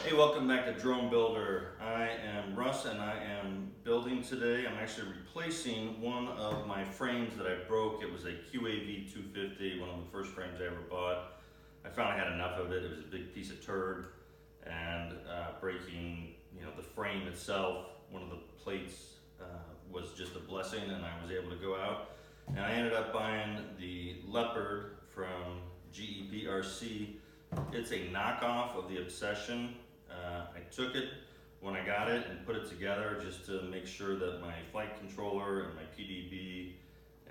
Hey, welcome back to Drone Builder. I am Russ and I am building today. I'm actually replacing one of my frames that I broke. It was a QAV 250, one of the first frames I ever bought. I found I had enough of it. It was a big piece of turd, and breaking, the frame itself, one of the plates was just a blessing, and I was able to go out. And I ended up buying the Leopard from GEPRC. It's a knockoff of the Obsession. I took it when I got it and put it together just to make sure that my flight controller and my PDB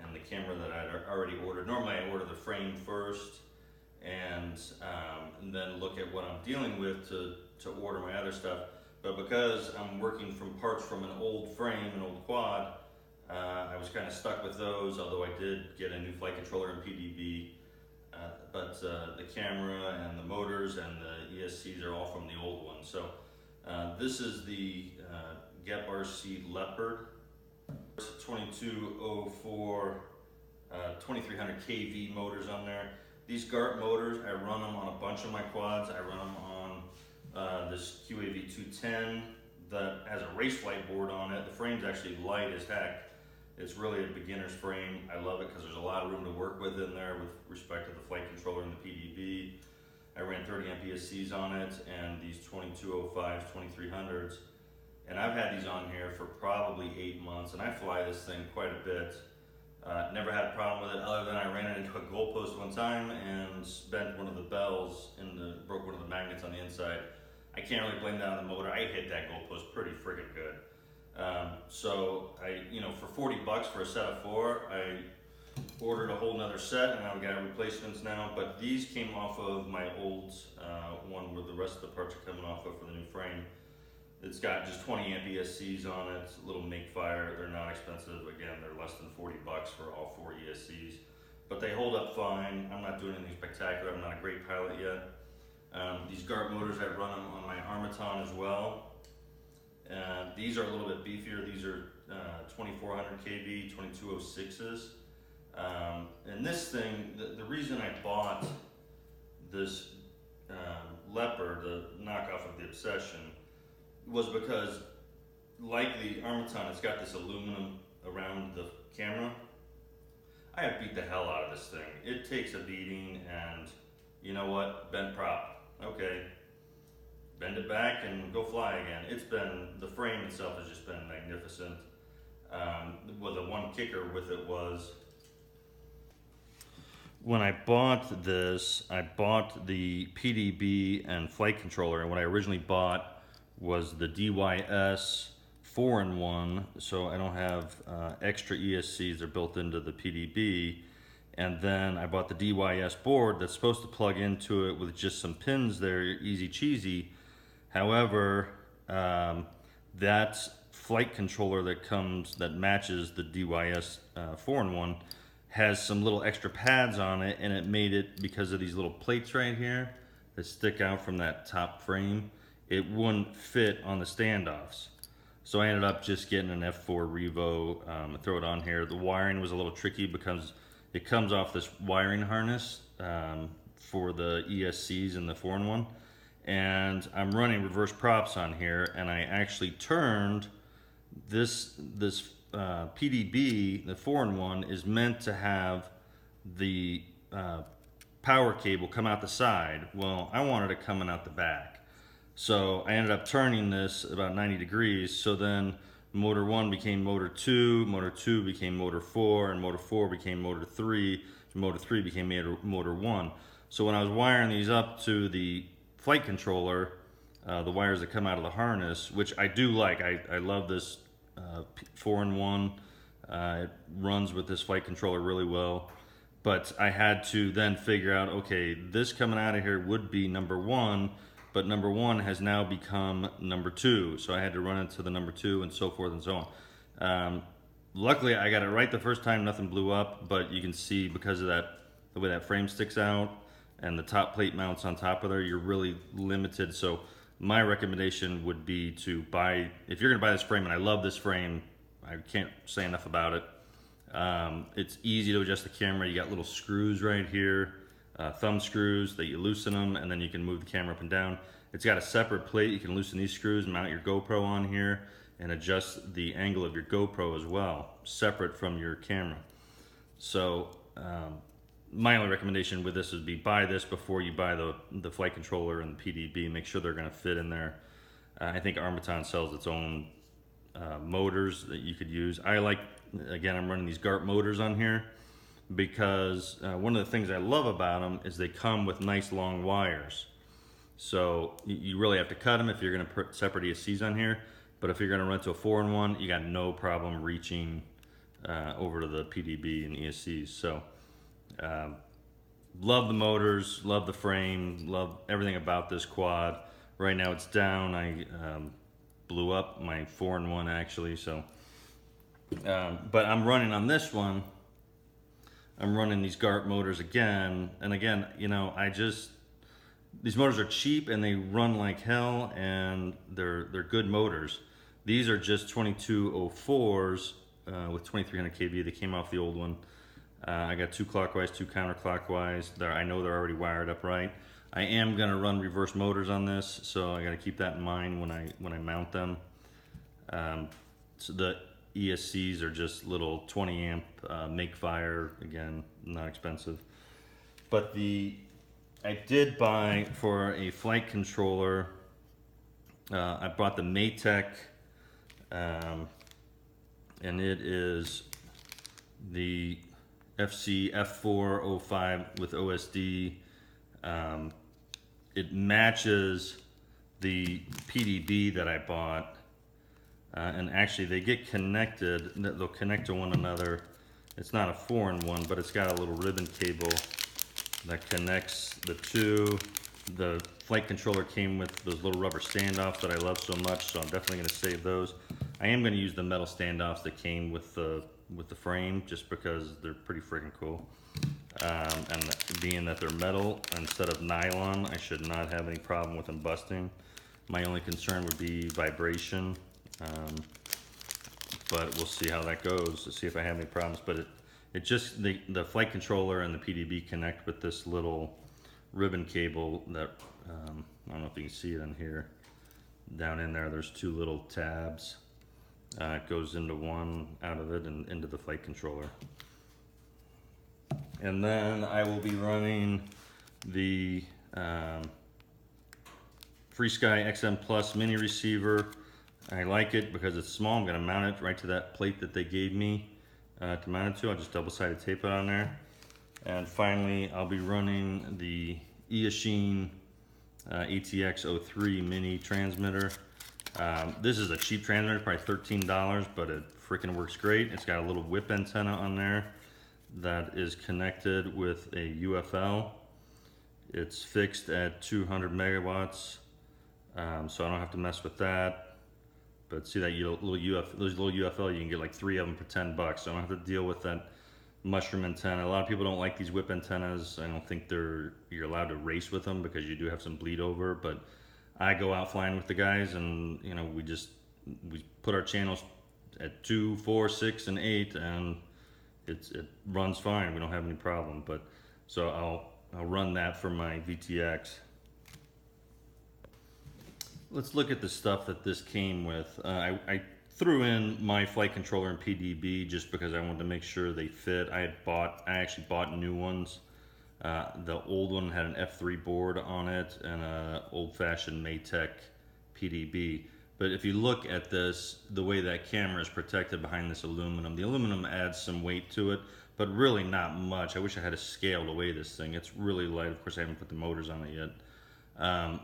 and the camera that I'd already ordered. Normally I order the frame first and then look at what I'm dealing with to order my other stuff. But because I'm working from parts from an old frame, an old quad, I was kind of stuck with those, although I did get a new flight controller and PDB. But the camera and the motors and the ESCs are all from the old one. So this is the GepRC Leopard. It's 2204 2300 kV motors on there. These GARP motors, I run them on a bunch of my quads. I run them on this QAV 210 that has a race flight board on it. The frame's actually light as heck. It's really a beginner's frame. I love it because there's a lot of room to work with in there with respect to the flight controller and the PDB. I ran 30 amp ESCs on it and these 2205s, 2300s. And I've had these on here for probably 8 months, and I fly this thing quite a bit. Never had a problem with it other than I ran it into a goalpost one time and bent one of the bells broke one of the magnets on the inside. I can't really blame that on the motor. I hit that goalpost pretty friggin' good. So I, for 40 bucks for a set of 4, I ordered a whole nother set, and I've got replacements now. But these came off of my old one where the rest of the parts are coming off of for the new frame. It's got just 20 amp ESCs on it, a little make fire. They're not expensive. Again, they're less than 40 bucks for all 4 ESCs, but they hold up fine. I'm not doing anything spectacular. I'm not a great pilot yet. These GARP motors, I run them on my Armaton as well. These are a little bit beefier. These are 2400 kV, 2206s. And this thing, the reason I bought this Leopard, the knockoff of the Obsession, was because, like the Armaton, it's got this aluminum around the camera. I have beat the hell out of this thing. It takes a beating, and you know what? Bent prop. Okay. Bend it back and go fly again. The frame itself has just been magnificent. Well, the one kicker with it was, when I bought this, I bought the PDB and flight controller, and what I originally bought was the DYS 4-in-1, so I don't have extra ESCs. They're built into the PDB. And then I bought the DYS board that's supposed to plug into it with just some pins there, easy cheesy. However, that flight controller that matches the DYS 4-in-1 has some little extra pads on it, and it made it, because of these little plates right here that stick out from that top frame, it wouldn't fit on the standoffs. So I ended up just getting an F4 Revo, throw it on here. The wiring was a little tricky because it comes off this wiring harness for the ESCs and the 4-in-1. And I'm running reverse props on here, and I actually turned this PDB, the 4-in-1, is meant to have the power cable come out the side. Well, I wanted it coming out the back. So I ended up turning this about 90 degrees, so then motor 1 became motor 2 became motor 4, and motor 4 became motor 3, and motor 3 became motor 1. So when I was wiring these up to the flight controller, the wires that come out of the harness, which I do like. I love this 4-in-1. It runs with this flight controller really well. But I had to then figure out, okay, this coming out of here would be number 1, but number 1 has now become number 2. So I had to run it to the number 2 and so forth and so on. Luckily, I got it right the first time, nothing blew up, but you can see because of the way that frame sticks out and the top plate mounts on top of there, you're really limited. So my recommendation would be to buy, if you're gonna buy this frame, and I love this frame, I can't say enough about it. It's easy to adjust the camera. You got little screws right here, thumb screws that you loosen them, and then you can move the camera up and down. It's got a separate plate. You can loosen these screws, mount your GoPro on here, and adjust the angle of your GoPro as well, separate from your camera. So my only recommendation with this would be buy this before you buy the flight controller and the PDB. Make sure they're going to fit in there. I think Armaton sells its own motors that you could use. I like, again, I'm running these GARP motors on here because one of the things I love about them is they come with nice long wires. So you really have to cut them if you're going to put separate ESCs on here. But if you're going to run to a 4-in-1, you got no problem reaching over to the PDB and ESCs. So love the motors, love the frame, love everything about this quad. Right now it's down. I blew up my 4-in-1 actually. So, but I'm running on this one. I'm running these GARP motors again, and again, you know, these motors are cheap and they run like hell, and they're good motors. These are just 2204s with 2300 kV. They came off the old one. I got 2 clockwise, 2 counterclockwise. I know they're already wired up right. I am going to run reverse motors on this, so I got to keep that in mind when I mount them. So the ESCs are just little 20 amp make fire, again, not expensive. But I did buy for a flight controller, I bought the Maytech, and it is the FC F405 with OSD. It matches the PDB that I bought, and actually they get connected, they'll connect to one another. It's not a 4-in-1, but it's got a little ribbon cable that connects the two. The flight controller came with those little rubber standoffs that I love so much, so I'm definitely going to save those. I am going to use the metal standoffs that came with the frame, just because they're pretty freaking cool. And being that they're metal instead of nylon, I should not have any problem with them busting. My only concern would be vibration, but we'll see how that goes to see if I have any problems. But it just, the flight controller and the PDB connect with this little ribbon cable that, I don't know if you can see it in here. Down in there, there's 2 little tabs. It goes into one out of it and into the flight controller. And then I will be running the FreeSky XM Plus mini receiver. I like it because it's small. I'm going to mount it right to that plate that they gave me to mount it to. I'll just double-sided tape it on there. And finally, I'll be running the Eachine ATX03 mini transmitter. This is a cheap transmitter, probably $13, but it freaking works great. It's got a little whip antenna on there that is connected with a UFL. It's fixed at 200 megawatts, so I don't have to mess with that. But see that those little UFL, you can get like 3 of them for $10, so I don't have to deal with that mushroom antenna. A lot of people don't like these whip antennas. I don't think you're allowed to race with them because you do have some bleed over, but I go out flying with the guys, and you know, we put our channels at 2, 4, 6, and 8, and it runs fine. We don't have any problem. But so I'll run that for my VTX. Let's look at the stuff that this came with. I threw in my flight controller and PDB just because I wanted to make sure they fit. I actually bought new ones. The old one had an F3 board on it and an old-fashioned Maytech PDB. But if you look at this, the way that camera is protected behind this aluminum, the aluminum adds some weight to it, but really not much. I wish I had a scale to weigh this thing. It's really light. Of course, I haven't put the motors on it yet.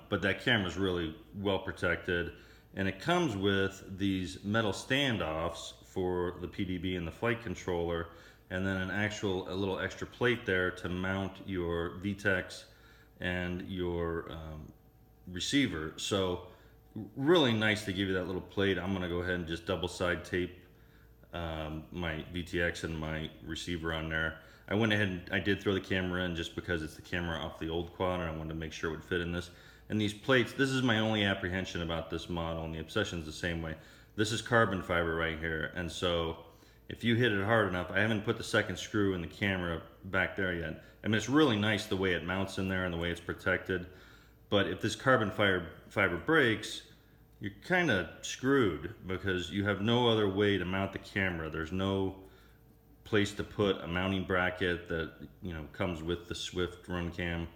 But that camera is really well protected. And it comes with these metal standoffs for the PDB and the flight controller, and then a little extra plate there to mount your VTX and your receiver. So really nice to give you that little plate. I'm gonna go ahead and just double side tape my VTX and my receiver on there. I went ahead and I did throw the camera in just because it's the camera off the old quad, and I wanted to make sure it would fit in this. And these plates, this is my only apprehension about this model, and the Obsession's the same way. This is carbon fiber right here, and so if you hit it hard enough, I haven't put the second screw in the camera back there yet. I mean, it's really nice the way it mounts in there and the way it's protected, But if this carbon fiber breaks, you're kind of screwed because you have no other way to mount the camera. There's no place to put a mounting bracket that, you know, comes with the Swift run cam.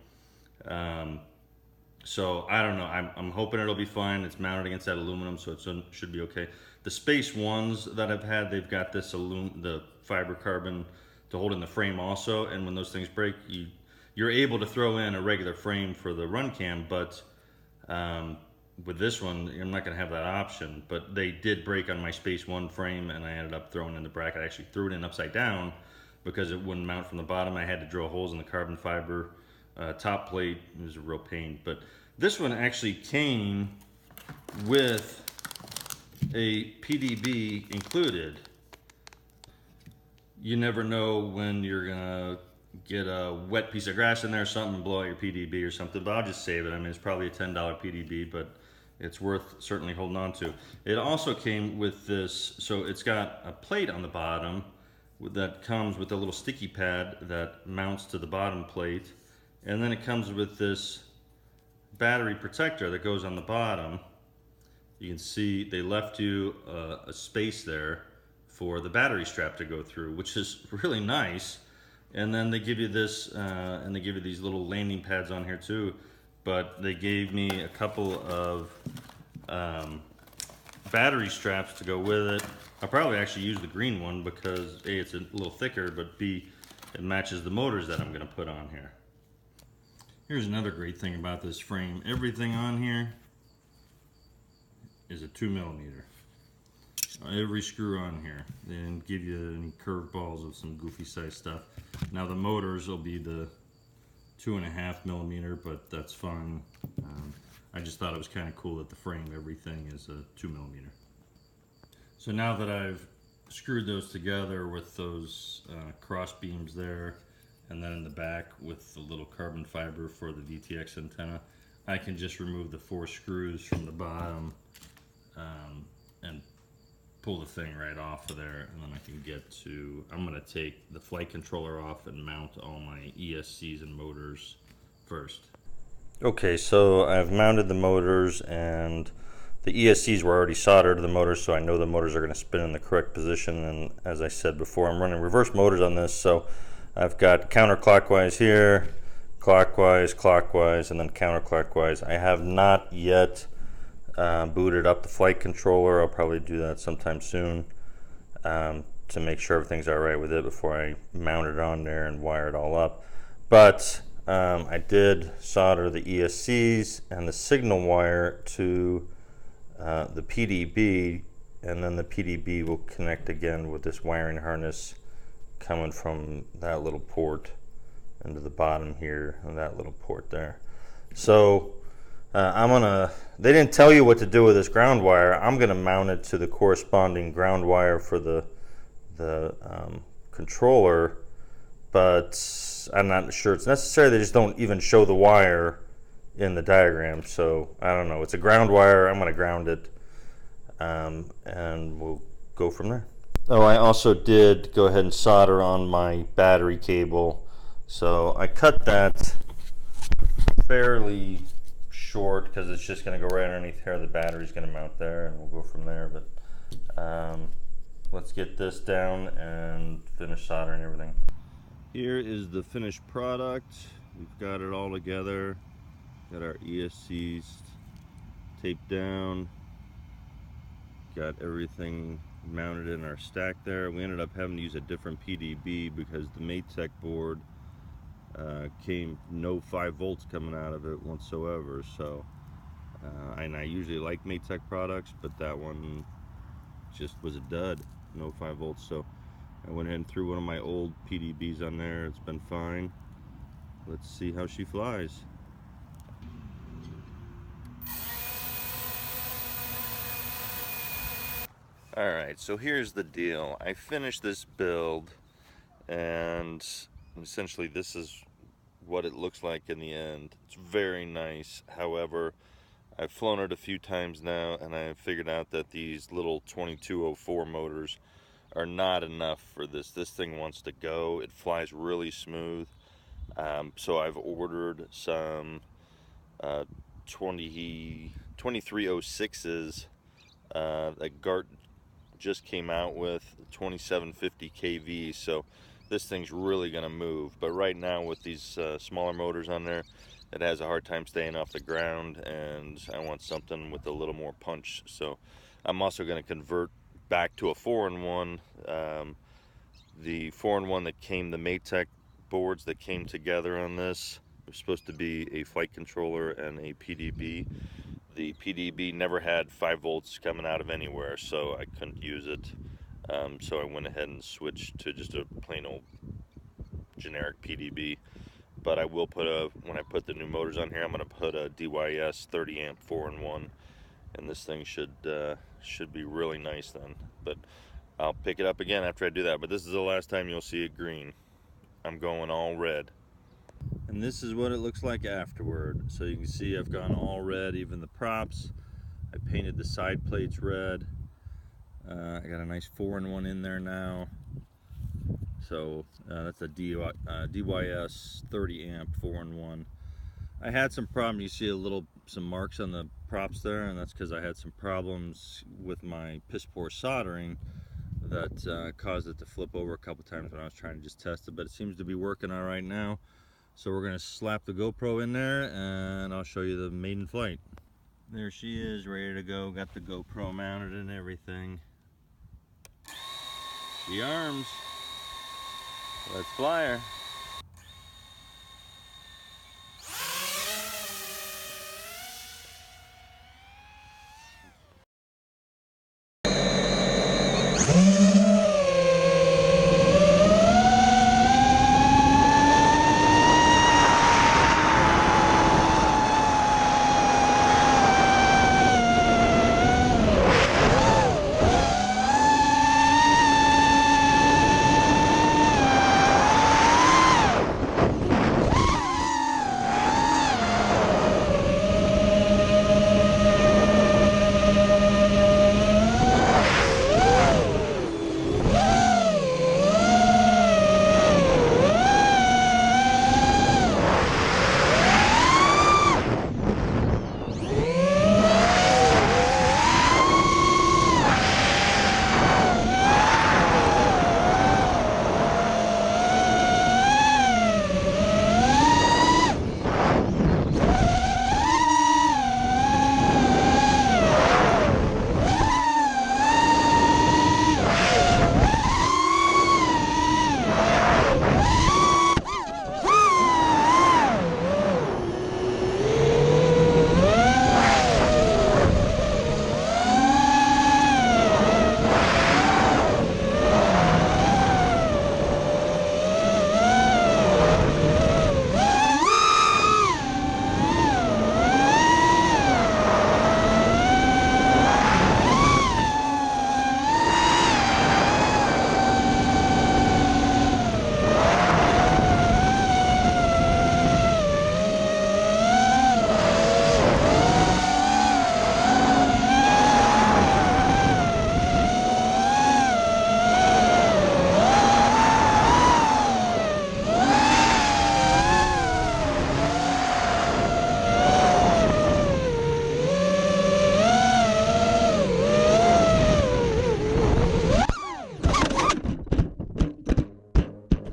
So I don't know. I'm hoping it'll be fine. It's mounted against that aluminum, so it should be okay. The Space Ones that I've had, they've got this the fiber carbon to hold in the frame also. And when those things break, you're able to throw in a regular frame for the run cam, but with this one, I'm not going to have that option. But they did break on my Space One frame, and I ended up throwing in the bracket. I actually threw it in upside down because it wouldn't mount from the bottom. I had to drill holes in the carbon fiber top plate. It was a real pain. But this one actually came with a PDB included. You never know when you're gonna get a wet piece of grass in there or something and blow out your PDB or something, but I'll just save it. I mean, it's probably a $10 PDB, but it's worth certainly holding on to. It also came with this, so it's got a plate on the bottom that comes with a little sticky pad that mounts to the bottom plate, and then it comes with this battery protector that goes on the bottom. You can see they left you a space there for the battery strap to go through, which is really nice. And then they give you this, and they give you these little landing pads on here too. But they gave me a couple of battery straps to go with it. I'll probably actually use the green one because A, it's a little thicker, but B, it matches the motors that I'm gonna put on here. Here's another great thing about this frame. Everything on here is a 2mm. Every screw on here. They didn't give you any curved balls of some goofy size stuff. Now the motors will be the 2.5mm, but that's fine. I just thought it was kind of cool that the frame, everything is a 2mm. So now that I've screwed those together with those cross beams there, and then in the back with the little carbon fiber for the VTX antenna, I can just remove the 4 screws from the bottom and pull the thing right off of there, and then I can get to, I'm gonna take the flight controller off and mount all my ESCs and motors first. Okay, so I've mounted the motors, and the ESCs were already soldered to the motors, so I know the motors are gonna spin in the correct position. And as I said before, I'm running reverse motors on this, so I've got counterclockwise here, clockwise, clockwise, and then counterclockwise. I have not yet booted up the flight controller. I'll probably do that sometime soon to make sure everything's all right with it before I mount it on there and wire it all up. But I did solder the ESCs and the signal wire to the PDB, and then the PDB will connect again with this wiring harness coming from that little port into the bottom here and that little port there. So they didn't tell you what to do with this ground wire. I'm gonna mount it to the corresponding ground wire for the controller, but I'm not sure it's necessary. They just don't even show the wire in the diagram, so I don't know. It's a ground wire. I'm gonna ground it, and we'll go from there. Oh, I also did go ahead and solder on my battery cable. So I cut that fairly short because it's just going to go right underneath here. The battery's going to mount there, and we'll go from there. But let's get this down and finish soldering everything. Here is the finished product. We've got it all together. Got our ESCs taped down. Got everything mounted in our stack there. We ended up having to use a different PDB because the Matech board came no 5 volts coming out of it whatsoever. So and I usually like Matech products, but that one just was a dud, no 5 volts. So I went ahead and threw one of my old PDBs on there. It's been fine. Let's see how she flies. Alright, so here's the deal. I finished this build, and essentially this is what it looks like in the end. It's very nice. However, I've flown it a few times now, and I've figured out that these little 2204 motors are not enough for this. This thing wants to go. It flies really smooth. So I've ordered some 2306s that GART just came out with, 2750 kV, so this thing's really gonna move. But right now with these smaller motors on there, it has a hard time staying off the ground, and I want something with a little more punch. So I'm also going to convert back to a 4-in-1. The 4-in-1 that came, the Maytech boards that came together on this, was supposed to be a flight controller and a PDB. The PDB never had 5 volts coming out of anywhere, so I couldn't use it. So I went ahead and switched to just a plain old generic PDB. But I will put when I put the new motors on here, I'm going to put a DYS 30 amp 4-in-1, and this thing should be really nice then. But I'll pick it up again after I do that. But this is the last time you'll see it green. I'm going all red. And this is what it looks like afterward. So you can see I've gone all red, even the props. I painted the side plates red. I got a nice 4-in-1 in there now. So that's a DYS 30 amp 4-in-1. I had some problem. You see some marks on the props there, and that's because I had some problems with my piss poor soldering that caused it to flip over a couple times when I was trying to just test it. But it seems to be working all right now. So we're gonna slap the GoPro in there, and I'll show you the maiden flight. There she is, ready to go. Got the GoPro mounted and everything. The arms. Let's fly her.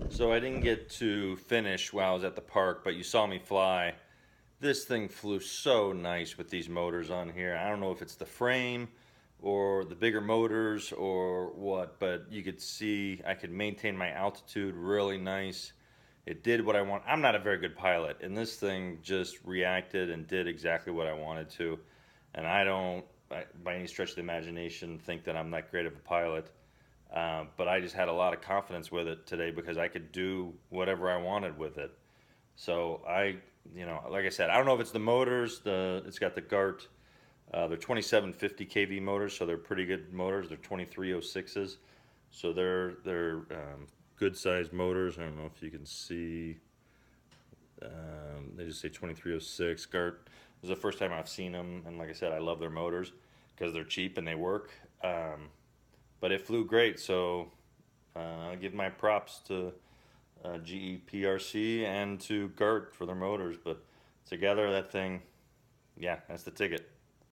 So I didn't get to finish while I was at the park, but you saw me fly. This thing flew so nice with these motors on here. I don't know if it's the frame or the bigger motors or what, but you could see I could maintain my altitude really nice. It did what I want. I'm not a very good pilot, and this thing just reacted and did exactly what I wanted to. And I don't, by any stretch of the imagination, think that I'm that great of a pilot. But I just had a lot of confidence with it today because I could do whatever I wanted with it. So like I said, I don't know if it's the motors. It's got the GART. They're 2750 kV motors, so they're pretty good motors. They're 2306s, so they're good sized motors. I don't know if you can see. They just say 2306 GART. This is the first time I've seen them, and like I said, I love their motors because they're cheap and they work. But it flew great, so I give my props to GEPRC and to GART for their motors. But together, that thing Yeah, that's the ticket.